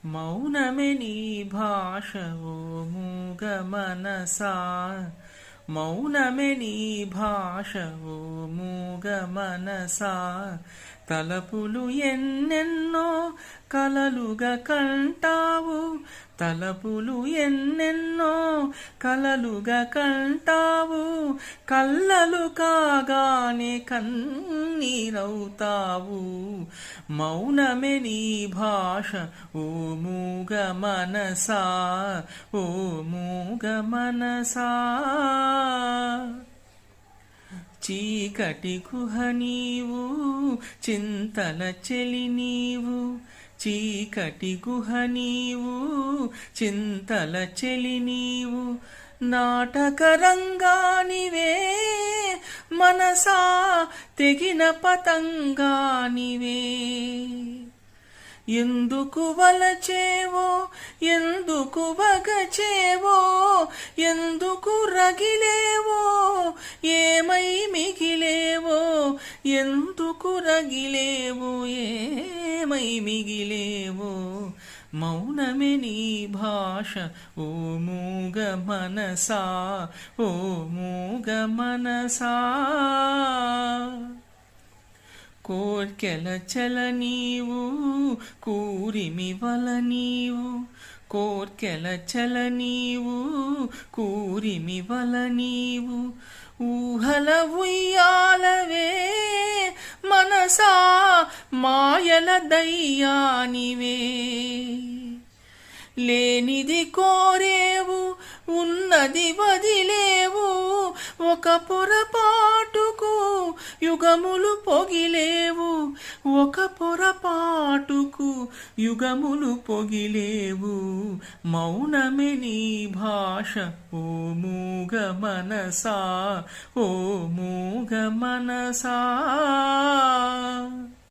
మౌనమే నీ భాష ఓ మూగ మనసా, మౌనమే నీ భాష ఓ మూగ మనసా. తలపులు ఎన్నెన్నో కలలుగా కంటావు, తలపులు ఎన్నెన్నో కలలుగా కంటావు, కల్లలు కాగానే కన్నీరవుతావు. మౌనమే నీ భాష ఓ మూగ మనసా, ఓ మూగ మనసా. చీకటి గుహ నీవు, చింతల చెలి నీవు, చీకటి గుహ నీవు, చింతల చెలి నీవు. నాటక రంగానివే మనసా, తెగిన పతంగానివే. ఎందుకు వలచేవో, ఎందుకు వగచేవో, ఎందుకు రగిలేవో, ఏమై మిగిలేవో, ఎందుకు రగిలేవో, ఏమై మిగిలేవో. మౌనమే నీ భాష ఓ మూగ మనసా, ఓ మూగ మనసా. కోర్కెల చల నీవు, కూరిమి వల నీవు, కోర్కెల చల నీవు, కూరిమి వల నీవు. ఊహల ఉయ్యాలవే మనసా, మాయల దయ్యానివే. లేనిది కోరేవు, ఉన్నది వదిలేవు, ఒక పొరపాటుకు యుగములు పొగిలేవు, ఒక పొరపాటుకు యుగములు పొగిలేవు. మౌనమే నీ భాష ఓ మూగ మనసా, ఓ మూగ మనసా.